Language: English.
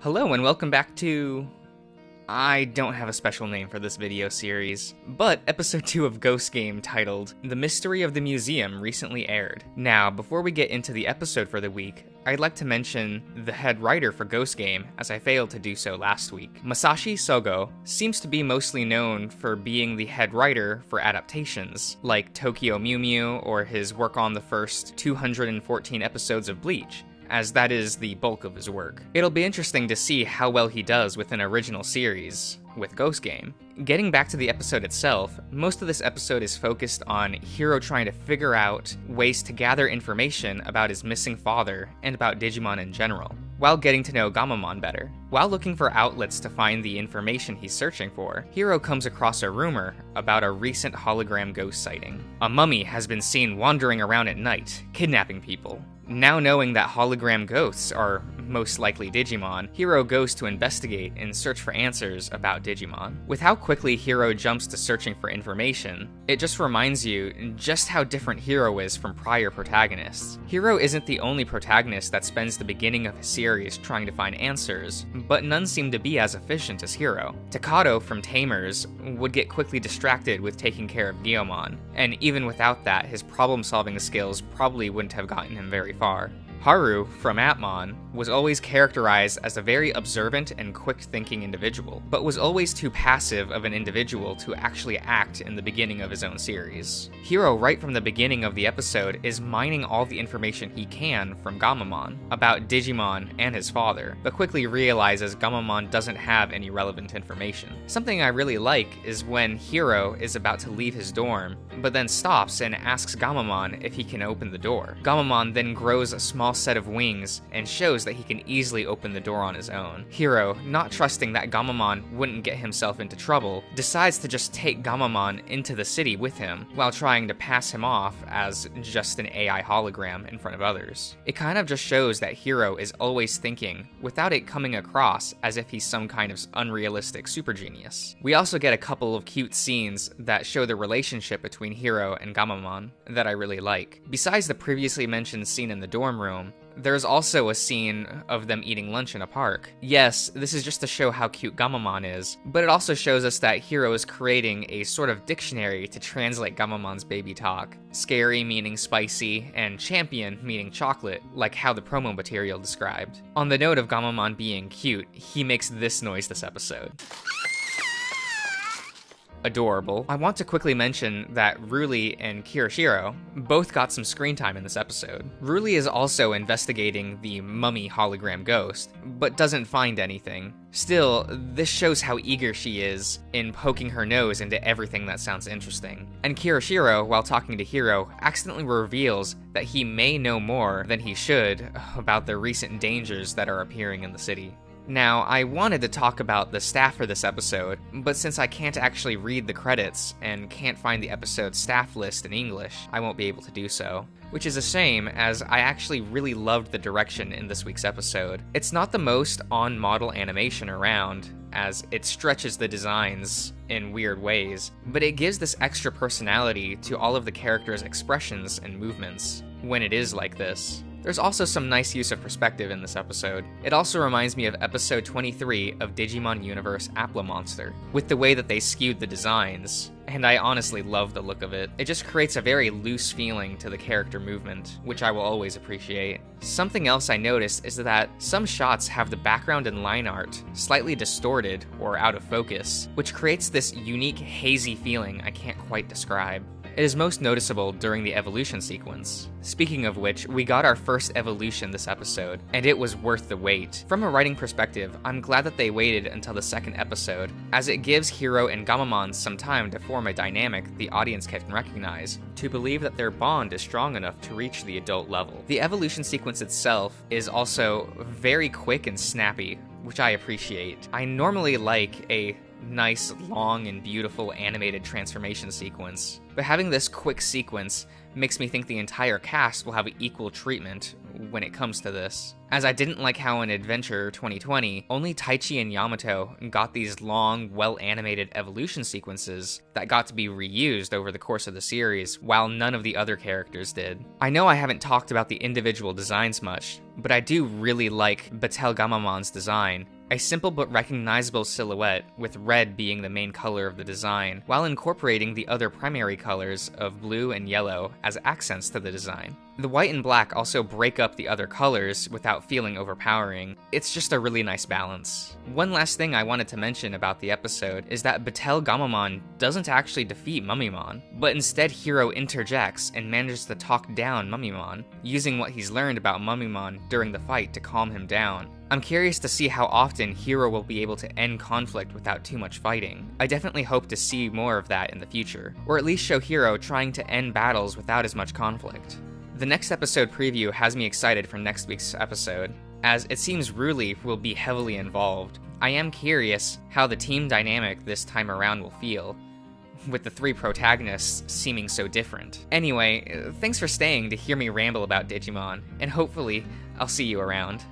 Hello and welcome back to... I don't have a special name for this video series, but episode 2 of Ghost Game titled The Mystery of the Museum recently aired. Now, before we get into the episode for the week, I'd like to mention the head writer for Ghost Game, as I failed to do so last week. Masashi Sogo seems to be mostly known for being the head writer for adaptations, like Tokyo Mew Mew or his work on the first 214 episodes of Bleach, as that is the bulk of his work. It'll be interesting to see how well he does with an original series with Ghost Game. Getting back to the episode itself, most of this episode is focused on Hiro trying to figure out ways to gather information about his missing father and about Digimon in general, while getting to know Gamamon better. While looking for outlets to find the information he's searching for, Hiro comes across a rumor about a recent hologram ghost sighting. A mummy has been seen wandering around at night, kidnapping people. Now knowing that hologram ghosts are most likely Digimon, Hiro goes to investigate and search for answers about Digimon. With how quickly Hiro jumps to searching for information, it just reminds you just how different Hiro is from prior protagonists. Hiro isn't the only protagonist that spends the beginning of his series trying to find answers, but none seem to be as efficient as Hiro. Takato from Tamers would get quickly distracted with taking care of Guillaumon, and even without that, his problem-solving skills probably wouldn't have gotten him very far. Haru, from Atmon, was always characterized as a very observant and quick-thinking individual, but was always too passive of an individual to actually act in the beginning of his own series. Hiro, right from the beginning of the episode, is mining all the information he can from Gamamon about Digimon and his father, but quickly realizes Gamamon doesn't have any relevant information. Something I really like is when Hiro is about to leave his dorm, but then stops and asks Gamamon if he can open the door. Gamamon then grows a small set of wings and shows that he can easily open the door on his own. Hiro, not trusting that Gamamon wouldn't get himself into trouble, decides to just take Gamamon into the city with him while trying to pass him off as just an AI hologram in front of others. It kind of just shows that Hiro is always thinking without it coming across as if he's some kind of unrealistic super genius. We also get a couple of cute scenes that show the relationship between Hiro and Gamamon that I really like. Besides the previously mentioned scene in the dorm room, there's also a scene of them eating lunch in a park. Yes, this is just to show how cute Gamamon is, but it also shows us that Hiro is creating a sort of dictionary to translate Gamamon's baby talk. Scary meaning spicy, and champion meaning chocolate, like how the promo material described. On the note of Gamamon being cute, he makes this noise this episode. Adorable. I want to quickly mention that Ruli and Kirishiro both got some screen time in this episode. Ruli is also investigating the mummy hologram ghost, but doesn't find anything. Still, this shows how eager she is in poking her nose into everything that sounds interesting. And Kirishiro, while talking to Hiro, accidentally reveals that he may know more than he should about the recent dangers that are appearing in the city. Now, I wanted to talk about the staff for this episode, but since I can't actually read the credits and can't find the episode staff list in English, I won't be able to do so. Which is a shame, as I actually really loved the direction in this week's episode. It's not the most on-model animation around, as it stretches the designs in weird ways, but it gives this extra personality to all of the characters' expressions and movements when it is like this. There's also some nice use of perspective in this episode. It also reminds me of episode 23 of Digimon Universe Monster, with the way that they skewed the designs, and I honestly love the look of it. It just creates a very loose feeling to the character movement, which I will always appreciate. Something else I noticed is that some shots have the background and line art slightly distorted or out of focus, which creates this unique hazy feeling I can't quite describe. It is most noticeable during the evolution sequence. Speaking of which, we got our first evolution this episode, and it was worth the wait. From a writing perspective, I'm glad that they waited until the second episode, as it gives Hiro and Gamamon some time to form a dynamic the audience can recognize, to believe that their bond is strong enough to reach the adult level. The evolution sequence itself is also very quick and snappy, which I appreciate. I normally like a nice, long, and beautiful animated transformation sequence, but having this quick sequence makes me think the entire cast will have equal treatment when it comes to this. As I didn't like how in Adventure 2020, only Taichi and Yamato got these long, well-animated evolution sequences that got to be reused over the course of the series, while none of the other characters did. I know I haven't talked about the individual designs much, but I do really like Batel Gamamon's design, A simple but recognizable silhouette, with red being the main color of the design, while incorporating the other primary colors of blue and yellow as accents to the design. The white and black also break up the other colors without feeling overpowering. It's just a really nice balance. One last thing I wanted to mention about the episode is that Batel Gamamon doesn't actually defeat Mummymon, but instead Hiro interjects and manages to talk down Mummymon, using what he's learned about Mummymon during the fight to calm him down. I'm curious to see how often Hiro will be able to end conflict without too much fighting. I definitely hope to see more of that in the future, or at least show Hiro trying to end battles without as much conflict. The next episode preview has me excited for next week's episode, as it seems Ruli will be heavily involved. I am curious how the team dynamic this time around will feel, with the three protagonists seeming so different. Anyway, thanks for staying to hear me ramble about Digimon, and hopefully, I'll see you around.